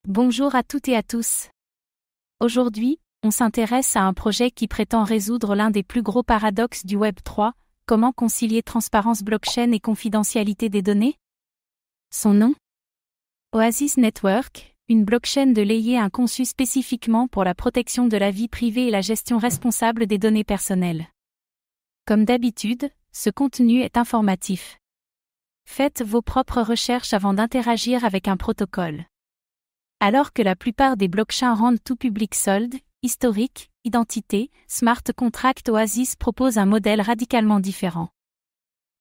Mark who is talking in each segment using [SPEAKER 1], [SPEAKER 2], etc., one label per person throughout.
[SPEAKER 1] Bonjour à toutes et à tous. Aujourd'hui, on s'intéresse à un projet qui prétend résoudre l'un des plus gros paradoxes du Web 3, comment concilier transparence blockchain et confidentialité des données? Son nom? Oasis Network, une blockchain de layer 1 conçue spécifiquement pour la protection de la vie privée et la gestion responsable des données personnelles. Comme d'habitude, ce contenu est informatif. Faites vos propres recherches avant d'interagir avec un protocole. Alors que la plupart des blockchains rendent tout public solde, historique, identité, smart contract, Oasis propose un modèle radicalement différent.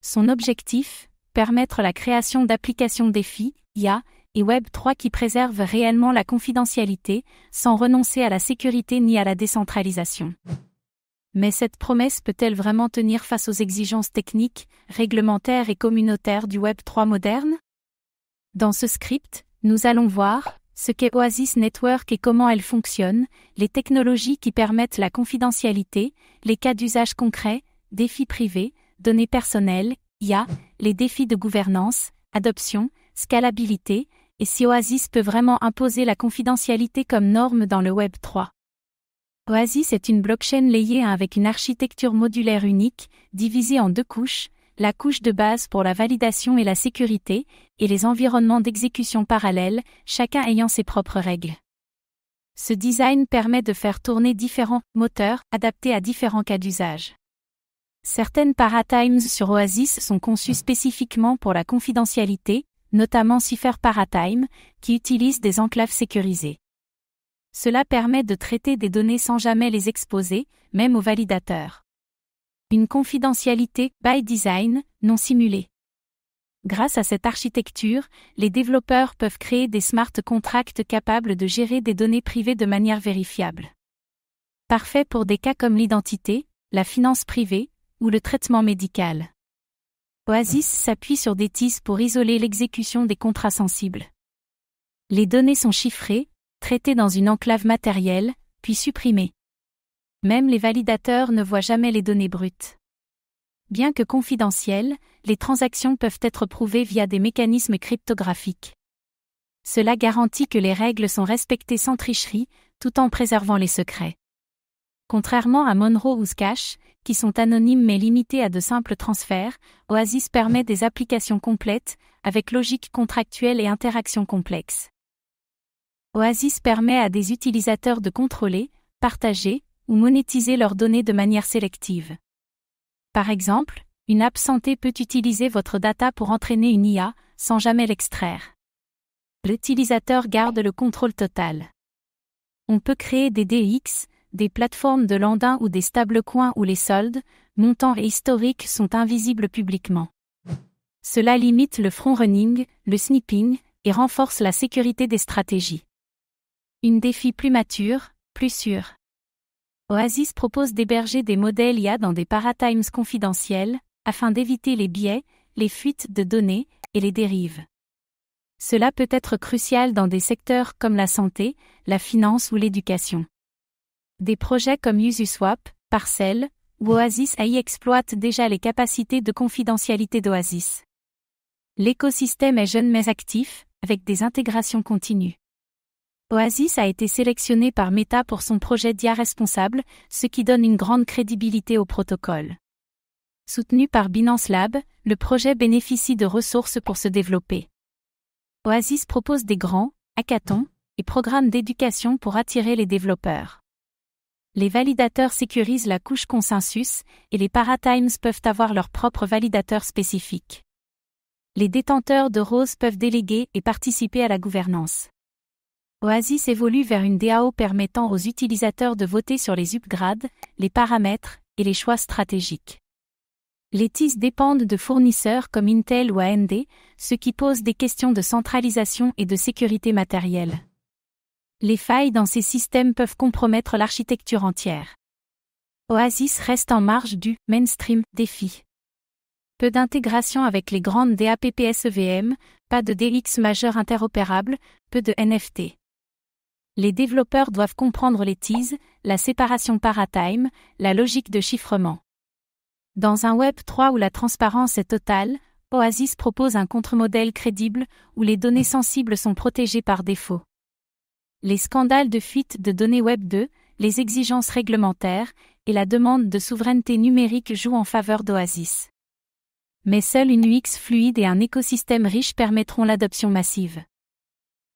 [SPEAKER 1] Son objectif, permettre la création d'applications DeFi, IA, et Web3 qui préservent réellement la confidentialité, sans renoncer à la sécurité ni à la décentralisation. Mais cette promesse peut-elle vraiment tenir face aux exigences techniques, réglementaires et communautaires du Web3 moderne? Dans ce script, nous allons voir ce qu'est Oasis Network et comment elle fonctionne, les technologies qui permettent la confidentialité, les cas d'usage concrets, défis privés, données personnelles, IA, les défis de gouvernance, adoption, scalabilité, et si Oasis peut vraiment imposer la confidentialité comme norme dans le Web 3. Oasis est une blockchain layer 1 avec une architecture modulaire unique, divisée en 2 couches, la couche de base pour la validation et la sécurité, et les environnements d'exécution parallèles, chacun ayant ses propres règles. Ce design permet de faire tourner différents moteurs adaptés à différents cas d'usage. Certaines paratimes sur Oasis sont conçues spécifiquement pour la confidentialité, notamment Cipher Paratime, qui utilise des enclaves sécurisées. Cela permet de traiter des données sans jamais les exposer, même aux validateurs. Une confidentialité by design, non simulée. Grâce à cette architecture, les développeurs peuvent créer des smart contracts capables de gérer des données privées de manière vérifiable. Parfait pour des cas comme l'identité, la finance privée, ou le traitement médical. Oasis s'appuie sur des teas pour isoler l'exécution des contrats sensibles. Les données sont chiffrées, traitées dans une enclave matérielle, puis supprimées. Même les validateurs ne voient jamais les données brutes. Bien que confidentielles, les transactions peuvent être prouvées via des mécanismes cryptographiques. Cela garantit que les règles sont respectées sans tricherie, tout en préservant les secrets. Contrairement à Monero ou Zcash, qui sont anonymes mais limités à de simples transferts, Oasis permet des applications complètes, avec logique contractuelle et interactions complexes. Oasis permet à des utilisateurs de contrôler, partager, ou monétiser leurs données de manière sélective. Par exemple, une app santé peut utiliser votre data pour entraîner une IA, sans jamais l'extraire. L'utilisateur garde le contrôle total. On peut créer des DEX, des plateformes de lending ou des stablecoins où les soldes, montants et historiques sont invisibles publiquement. Cela limite le front-running, le snipping, et renforce la sécurité des stratégies. Une défi plus mature, plus sûre. Oasis propose d'héberger des modèles IA dans des paratimes confidentiels, afin d'éviter les biais, les fuites de données, et les dérives. Cela peut être crucial dans des secteurs comme la santé, la finance ou l'éducation. Des projets comme Uniswap, Parcel, ou Oasis AI exploitent déjà les capacités de confidentialité d'Oasis. L'écosystème est jeune mais actif, avec des intégrations continues. Oasis a été sélectionné par Meta pour son projet d'IA responsable, ce qui donne une grande crédibilité au protocole. Soutenu par Binance Lab, le projet bénéficie de ressources pour se développer. Oasis propose des grands hackathons et programmes d'éducation pour attirer les développeurs. Les validateurs sécurisent la couche consensus, et les paratimes peuvent avoir leur propre validateur spécifique. Les détenteurs de ROS peuvent déléguer et participer à la gouvernance. Oasis évolue vers une DAO permettant aux utilisateurs de voter sur les upgrades, les paramètres et les choix stratégiques. Les TIS dépendent de fournisseurs comme Intel ou AMD, ce qui pose des questions de centralisation et de sécurité matérielle. Les failles dans ces systèmes peuvent compromettre l'architecture entière. Oasis reste en marge du mainstream défi. Peu d'intégration avec les grandes DApps-EVM, pas de DX majeur interopérable, peu de NFT. Les développeurs doivent comprendre les teas, la séparation paratime, la logique de chiffrement. Dans un Web 3 où la transparence est totale, Oasis propose un contre-modèle crédible où les données sensibles sont protégées par défaut. Les scandales de fuite de données Web 2, les exigences réglementaires et la demande de souveraineté numérique jouent en faveur d'Oasis. Mais seule une UX fluide et un écosystème riche permettront l'adoption massive.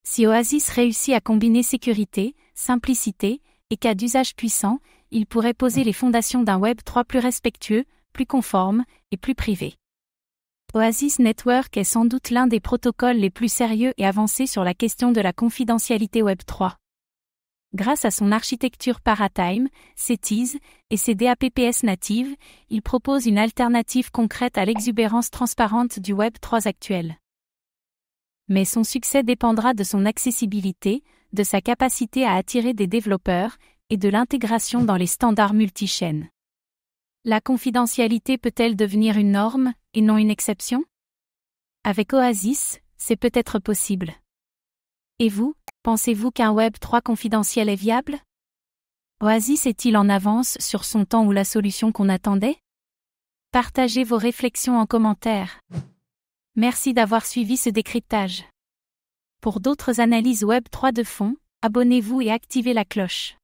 [SPEAKER 1] Si Oasis réussit à combiner sécurité, simplicité et cas d'usage puissant, il pourrait poser les fondations d'un Web 3 plus respectueux, plus conforme et plus privé. Oasis Network est sans doute l'un des protocoles les plus sérieux et avancés sur la question de la confidentialité Web 3. Grâce à son architecture Paratime, ses teas et ses DAPPS natives, il propose une alternative concrète à l'exubérance transparente du Web 3 actuel. Mais son succès dépendra de son accessibilité, de sa capacité à attirer des développeurs et de l'intégration dans les standards multi-chaînes. La confidentialité peut-elle devenir une norme et non une exception? Avec Oasis, c'est peut-être possible. Et vous, pensez-vous qu'un Web 3 confidentiel est viable? Oasis est-il en avance sur son temps ou la solution qu'on attendait? Partagez vos réflexions en commentaire. Merci d'avoir suivi ce décryptage. Pour d'autres analyses Web 3 de fond, abonnez-vous et activez la cloche.